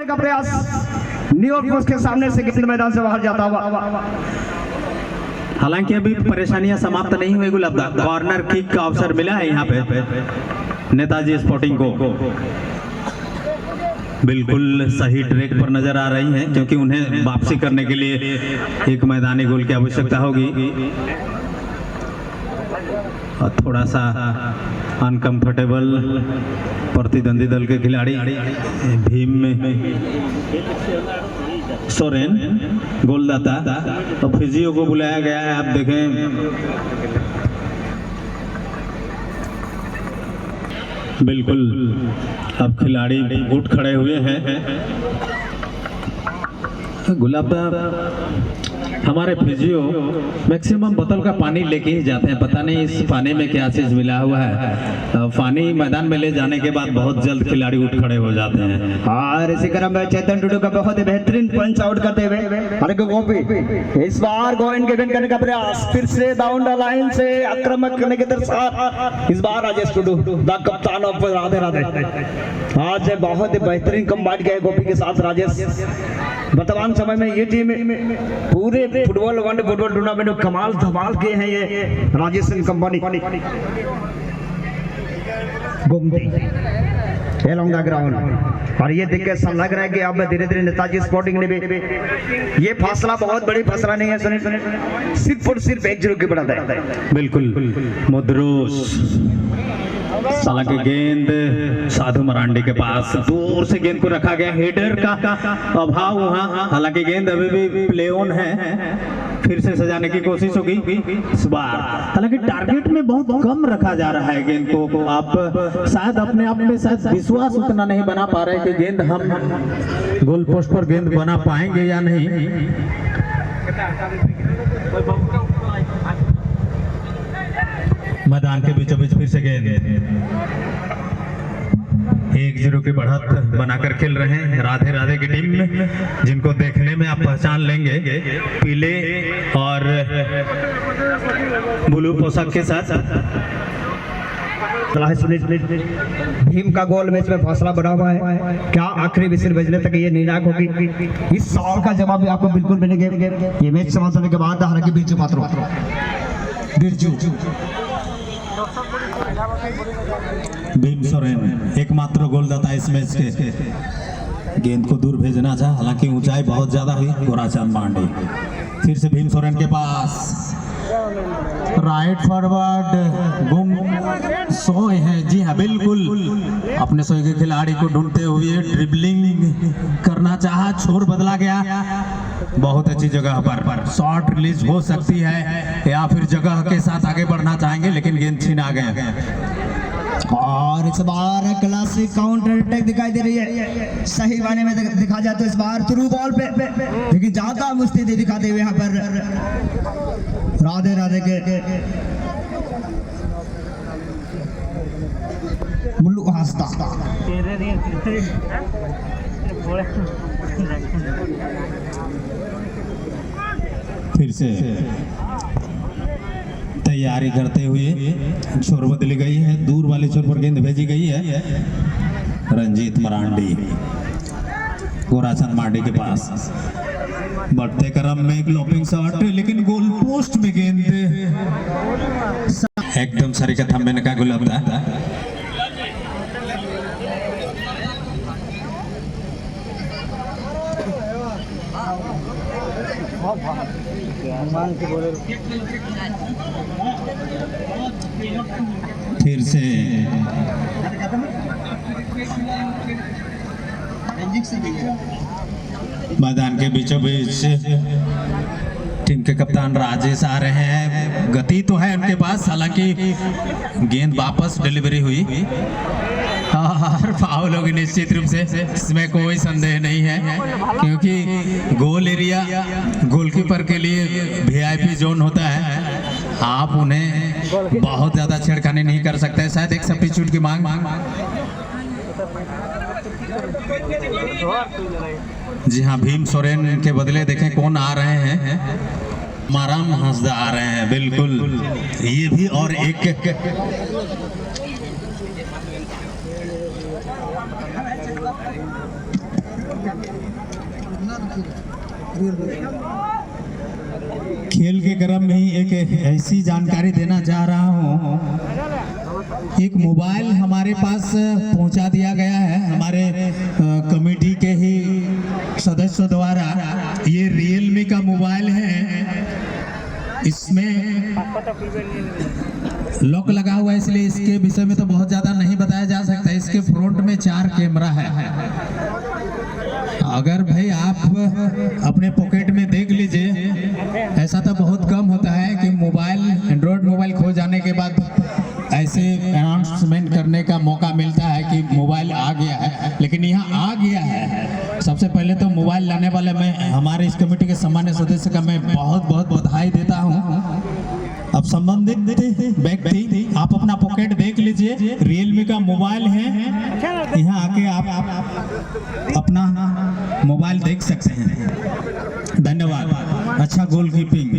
का प्रयास New York post के सामने से गेंद मैदान से बाहर जाता हुआ। हालांकि अभी परेशानियां समाप्त नहीं हुई गुलाबदा, कॉर्नर किक का अवसर मिला है यहाँ पे नेताजी स्पोर्टिंग को। बिल्कुल सही ट्रैक पर नजर आ रही हैं क्योंकि उन्हें वापसी करने के लिए एक मैदानी गोल की आवश्यकता होगी और थोड़ा सा अनकंफर्टेबल प्रतिद्वंदी दल के खिलाड़ी भीम सोरेन गोलदाता तो फिजियो को बुलाया गया है। आप देखें बिल्कुल अब खिलाड़ी उठ खड़े हुए हैं। गुलाबदा हमारे फिजियो मैक्सिमम बोतल का पानी लेके ही जाते हैं, पता नहीं इस पानी में क्या चीज मिला हुआ है। पानी मैदान में ले जाने के बाद बहुत जल्द खिलाड़ी उठ खड़े हो जाते हैं। और इसी क्रम में चेतन टुडू का बहुत ही बेहतरीन पंच आउट करते हुए गोपी इस बार गोइंग गेंद करने का प्रयास, फिर से डाउन द लाइन से आक्रामक करने के दर्शात इस बार राजेश टुडू द कप्तान ऑफ राधे राधे। आज बहुत ही बेहतरीन कम्बाइट किया गोपी के साथ राजेश। वर्तमान समय में ये टीम पूरे फुटबॉल वर्ल्ड फुटबॉल टूर्नामेंट में कमाल धमाल किए हैं ये Rajesh company along the ground। और ये देख के ऐसा लग रहा है कि अब धीरे धीरे नेताजी स्पोर्टिंग ने भी ये फासला बहुत बड़ी फासला नहीं है, सुनिए सिर्फ और सिर्फ 1-0 की बढ़त है। बिल्कुल मुद्रोस हालांकि गेंद साधु मरांडी के पास दूर से गेंद को रखा गया, हेडर का अभाव वहां। हालांकि गेंद अभी भी प्ले ऑन है, फिर से सजाने की कोशिश होगी इस बार। हालांकि टारगेट में बहुत कम रखा जा रहा है गेंद को। आप शायद अपने आप में शायद विश्वास उतना नहीं बना पा रहे कि गेंद हम गोल पोस्ट पर गेंद बना पाएंगे या नहीं। मैदान के बीचों बीच फिर से गेंद 1-0 की बढ़त बनाकर खेल रहे हैं राधे राधे की टीम में, जिनको देखने में आप पहचान लेंगे पीले और ब्लू पोशाक के साथ। भीम का गोल मैच में फासला बना हुआ है, क्या आखिरी विसिल बजने तक ये निर्णायक होगी? इस सवाल का जवाब भी आपको बिल्कुल मिलेंगे ये मैच समाप्त होने के बाद। हालांकि बिरजू पात्रो भीम सोरेन एकमात्र गोलदाता इस मैच के। गेंद को दूर भेजना था, हालांकि ऊंचाई बहुत ज्यादा हुई। गोराचंद मांडी फिर से भीम सोरेन के पास, राइट फॉरवर्ड गुम सोए हैं। जी हाँ बिल्कुल अपने सोए के खिलाड़ी को ढूंढते हुए ड्रिबलिंग करना चाहा, छोर बदला गया। बहुत अच्छी जगह पर शॉट रिलीज हो सकती है या फिर जगह के साथ आगे बढ़ना चाहेंगे, लेकिन गेंद छीना गया। और इस बार क्लासिक काउंटर अटैक दिखाई दे रही है, सही मायने में दिखा जाए तो इस बार थ्रू बॉल पे, लेकिन ज्यादा मुस्तैदी दिखाते हुए यहाँ पर राधे राधे के मुल्लू हास्ता। फिर से तैयारी करते हुए छोर बदली गई है, दूर वाले छोर पर गेंद भेजी गई है। रंजीत मरांडी गोराचंद मांडी के पास, बढ़ते क्रम में एक लॉपिंग शॉट, लेकिन गोल पोस्ट में गेंद एकदम सरीका थंबेन का गुलाबदा। फिर से मैदान के बीचों बीच टीम के कप्तान राजेश आ रहे हैं। गति तो है उनके पास, हालांकि गेंद वापस डिलीवरी हुई और फाउल होगी निश्चित रूप से, इसमें कोई संदेह नहीं है, क्योंकि गोल एरिया गोलकीपर के लिए वीआईपी जोन होता है। आप उन्हें बहुत ज्यादा छेड़खानी नहीं कर सकते। शायद एक सब्स्टिट्यूट की मांग। जी हाँ, भीम सोरेन के बदले देखें कौन आ रहे हैं। माराम हंसदा आ रहे हैं, बिल्कुल ये भी और एक खेल के क्रम में ही एक ऐसी जानकारी देना चाह रहा हूँ। एक मोबाइल हमारे पास पहुंचा दिया गया है हमारे कमेटी के ही सदस्यों द्वारा। ये रियलमी का मोबाइल है, इसमें लॉक लगा हुआ है, इसलिए इसके विषय में तो बहुत ज़्यादा नहीं बताया जा सकता। इसके फ्रंट में 4 कैमरा है। अगर भाई आप अपने पॉकेट में देख लीजिए, ऐसा तो बहुत कम होता है कि मोबाइल एंड्रॉयड मोबाइल खो जाने के बाद ऐसे अनाउंसमेंट करने का मौका मिलता है कि मोबाइल आ गया है, लेकिन यहाँ आ गया है। सबसे पहले तो मोबाइल लाने वाले मैं हमारे इस कमेटी के सामान्य सदस्य का मैं बहुत बहुत बधाई देता हूँ। अब संबंधित व्यक्ति आप अपना पॉकेट देख लीजिए, रियलमी का मोबाइल है, यहाँ आके आप अपना मोबाइल देख सकते हैं। धन्यवाद। अच्छा गोलकीपिंग।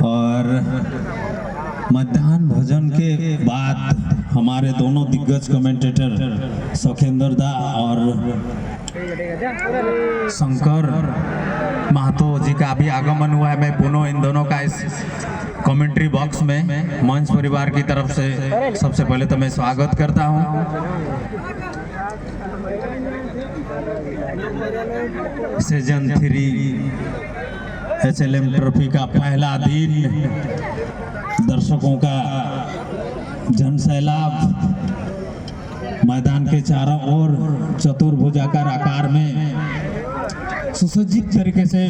और मध्याह्न भोजन के बाद हमारे दोनों दिग्गज कमेंटेटर सौखेंद्र दा और शंकर महतो जी का भी आगमन हुआ है। मैं पुनः इन दोनों का इस कमेंट्री बॉक्स में मंच परिवार की तरफ से सबसे पहले तो मैं स्वागत करता हूं। सीजन 3 HLM ट्रॉफी का पहला दिन, दर्शकों का जनसैलाब मैदान के चारों ओर चतुर्भुजाकार आकार में सुसज्जित तरीके से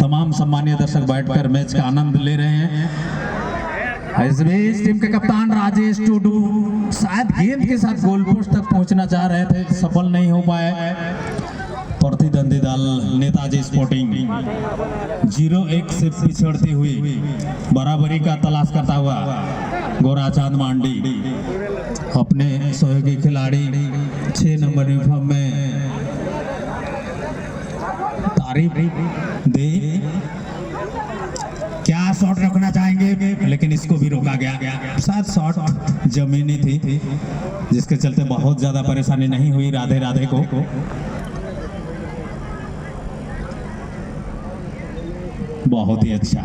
तमाम सम्मानीय दर्शक बैठकर मैच का आनंद ले रहे हैं। इस बीच टीम के कप्तान राजेश टुडू शायद गेंद के साथ गोल पोस्ट तक पहुंचना चाह रहे थे, सफल नहीं हो पाए। प्रतिद्वंदी दल नेताजी स्पोर्टिंग 0-1 से पिछड़ती हुई बराबरी का तलाश करता हुआ गोराचांद मांडी अपने सहयोगी खिलाड़ी 6 नंबर यूनिफॉर्म में तारीफ दे क्या शॉट रखना चाहेंगे, लेकिन इसको भी रोका गया। शायद शॉट जमीनी थी, जिसके चलते बहुत ज्यादा परेशानी नहीं हुई राधे राधे को। बहुत ही अच्छा,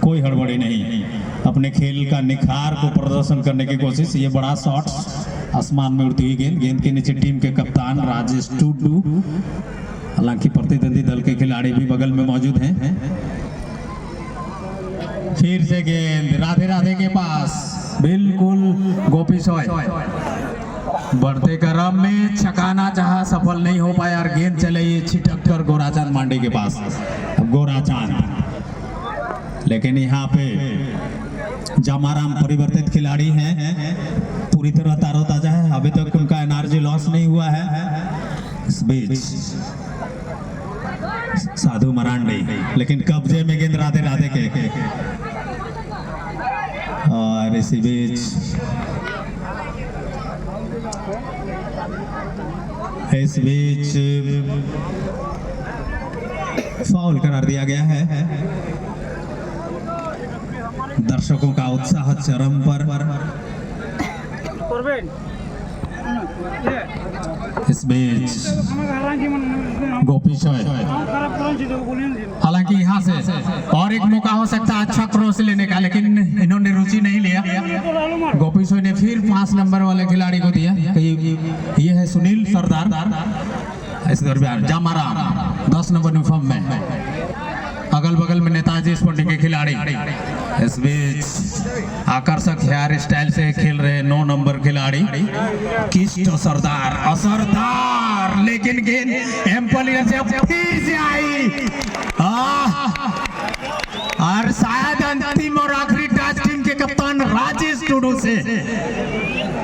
कोई हड़बड़ी नहीं, अपने खेल का निखार को प्रदर्शन करने की कोशिश। ये बड़ा शॉट, आसमान में उड़ती हुई गेंद के नीचे टीम के कप्तान राजेश टुडू, हालांकि प्रतिद्वंदी दल के खिलाड़ी भी बगल में मौजूद हैं। फिर से गेंद राधे राधे के पास, बिल्कुल गोपी सॉय बढ़ते क्रम में छकाना चाहा, सफल नहीं हो पाया और गेंद चले ये छिटक कर गोराचांद मांडी के पास। अब गोराचांद, लेकिन यहाँ पे जामाराम परिवर्तित खिलाड़ी हैं, पूरी तरह तारोताजा है, अभी तक उनका एनर्जी लॉस नहीं हुआ है। इस बीच साधु मरांडी, लेकिन कब्जे में गेंद राधे राधे के। और इसी बीच फाउल करार दिया गया है। दर्शकों का उत्साह चरम पर। इस बीच गोपी शॉय, हालांकि यहाँ से और एक मौका हो सकता है अच्छा क्रॉस लेने का, लेकिन इन्होंने रुचि नहीं लिया। गोपी शॉय ने फिर 5 नंबर वाले खिलाड़ी को दिया, ये है सुनील सरदार। इस दरमियान जामाराम 10 नंबर यूनिफॉर्म में, अगल बगल में नेताजी स्पोर्टिंग के खिलाड़ी। इस बीच आकर्षक हेयर स्टाइल से खेल रहे 9 नंबर खिलाड़ी किस्ट सरदार, असरदार, लेकिन गेंद एम्पायर से फिर से आई और शायद अंतिम और आखिरी टच टीम के कप्तान राजेश टुडू से।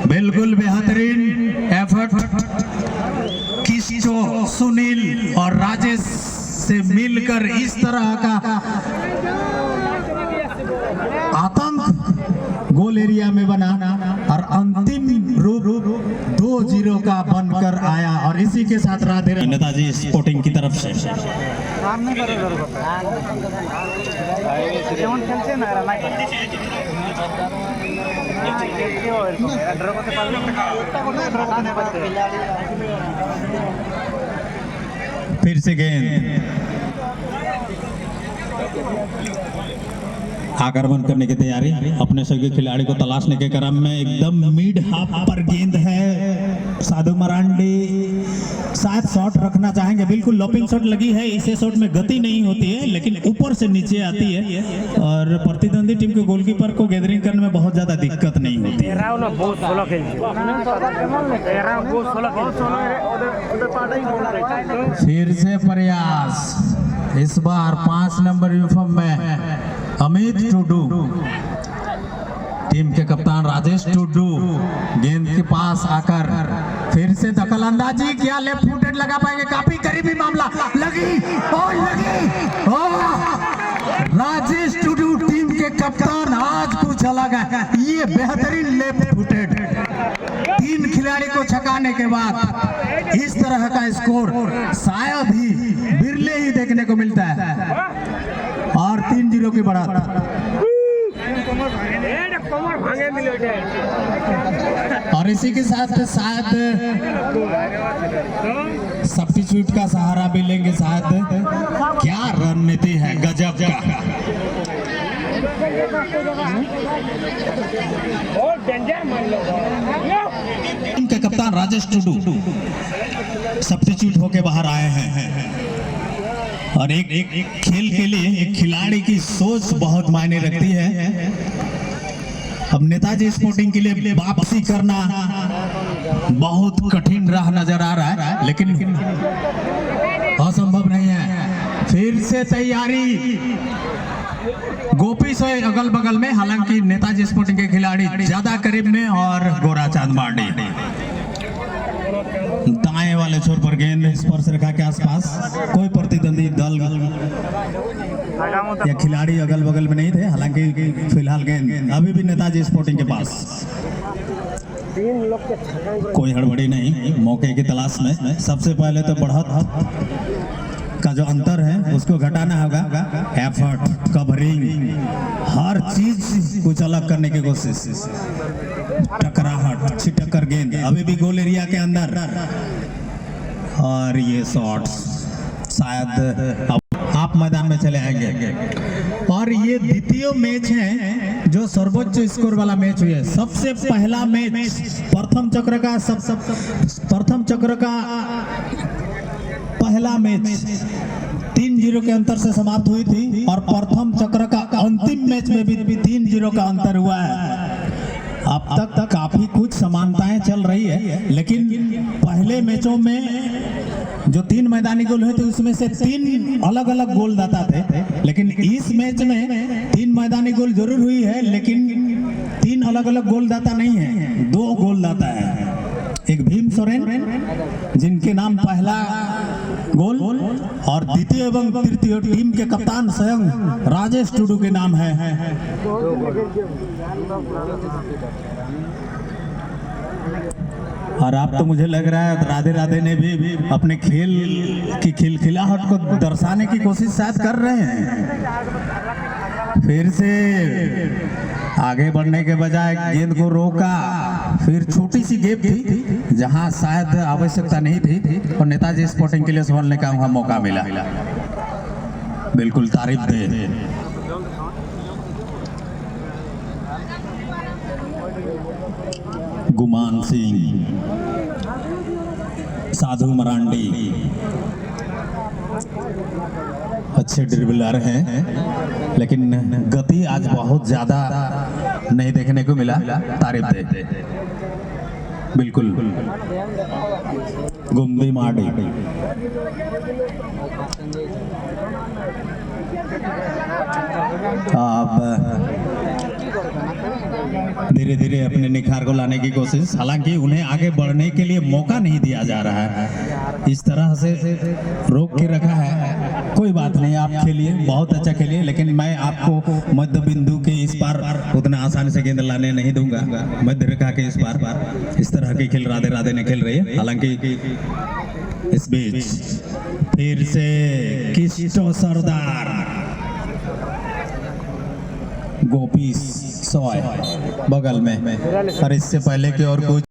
बिल्कुल बेहतरीन एफर्ट किस्टो, सुनील और राजेश से मिलकर इस तरह का आतंक गोल एरिया में बना और अंतिम रूप 2-0 का बनकर आया। और इसी के साथ राधे नेताजी स्पोर्टिंग की तरफ से फिर से गेंद, आक्रमण करने की तैयारी अपने सभी खिलाड़ी को तलाशने के क्रम में एकदम मिड हाफ पर गेंद है। साधु मरांडी शायद शॉट रखना चाहेंगे, बिल्कुल लॉपिंग शॉट लगी है। इसे शॉट में गति नहीं होती है लेकिन ऊपर से नीचे आती है और प्रतिद्वंदी टीम के गोलकीपर को गैदरिंग करने में बहुत ज्यादा दिक्कत नहीं होती है। फिर से प्रयास, इस बार 5 नंबर यूनिफॉर्म में अमित टुडू, टीम के कप्तान राजेश टुडू गेंद के पास आकर फिर से दखल अंदाजी, क्या लेफ्ट फुटेड लगा पाएंगे? काफी करीबी मामला, लगी और लगी। राजेश टुडू टीम के कप्तान आज कुछ अलग है, ये बेहतरीन लेफ्ट फुटेड 3 खिलाड़ी को छकाने के बाद इस तरह का स्कोर शायद ही बिरले ही देखने को मिलता है और 3-0 की बढ़त। और इसी के साथ शायद सब्स्टिट्यूट का सहारा भी लेंगे शायद। क्या रणनीति है गजब का। इनके कप्तान राजेश टुडू सब्स्टिट्यूट होके बाहर आए हैं और एक खेल के लिए एक खिलाड़ी की सोच बहुत मायने रखती है। अब नेताजी स्पोर्टिंग के लिए वापसी करना बहुत कठिन राह नजर आ रहा है लेकिन असंभव नहीं है। फिर से तैयारी, गोपी से अगल बगल में, हालांकि नेताजी स्पोर्टिंग के खिलाड़ी ज्यादा करीब में और गोराचांद मांडी दाएं वाले छोर पर गेंद स्पर्श रेखा के आसपास। कोई प्रतिद्वंदी दल या खिलाड़ी अगल बगल में नहीं थे, हालांकि फिलहाल गेंद अभी भी नेताजी स्पोर्टिंग के पास। कोई हड़बड़ी नहीं, मौके की तलाश में। सबसे पहले तो बढ़त का जो अंतर है उसको घटाना होगा। एफर्ट, कवरिंग, हर चीज कुछ अलग करने की कोशिश। टकराहट, अच्छी टक्कर गेंद अभी भी गोल एरिया के अंदर और ये शॉट्स शायद आप मैदान में चले आएंगे। और ये द्वितीय मैच है जो सर्वोच्च स्कोर वाला मैच हुई है। सबसे पहला मैच प्रथम चक्र का पहला मैच 3-0 के अंतर से समाप्त हुई थी और प्रथम चक्र का अंतिम मैच में भी 3-0 का अंतर हुआ है। अब तक काफी कुछ समानताएं चल रही है लेकिन पहले मैचों में जो 3 मैदानी गोल हुए थे उसमें से 3 अलग अलग गोलदाता थे, लेकिन इस मैच में 3 मैदानी गोल जरूर हुई है लेकिन 3 अलग अलग गोलदाता नहीं है, 2 गोलदाता है। एक भीम सोरेन जिनके नाम पहला गोल और द्वितीय एवं तृतीय टीम के कप्तान स्वयं राजेश टुडू के नाम है। और आप तो मुझे लग रहा है राधे राधे ने भी अपने खेल की खिलखिलाहट को दर्शाने की कोशिश शायद कर रहे हैं। फिर से आगे बढ़ने के बजाय गेंद को रोका, फिर छोटी सी गेप थी जहां शायद आवश्यकता नहीं थी और नेताजी स्पोर्टिंग के लिए संभलने का वहां मौका मिला। बिल्कुल तारीफ दे। गुमान सिंह, साधु मरांडी अच्छे ड्रिबलर हैं लेकिन गति आज बहुत ज्यादा नहीं देखने को मिला। तारीफ दे। बिल्कुल गुम्बी माडी, अब धीरे धीरे अपने निखार को लाने की कोशिश, हालांकि उन्हें आगे बढ़ने के लिए मौका नहीं दिया जा रहा है, इस तरह से रोक के रखा है। कोई बात नहीं, आप खेलिए, बहुत अच्छा खेलिए, लेकिन मैं आपको मध्य बिंदु के इस पार उतना आसानी से गेंद लाने नहीं दूंगा। मध्य रेखा के इस पार इस तरह के खेल राधे राधे ने खेल रही है। हालांकि इस बीच फिर से किस्टो सरदार, गोपी सॉय बगल में, और इससे पहले की और कुछ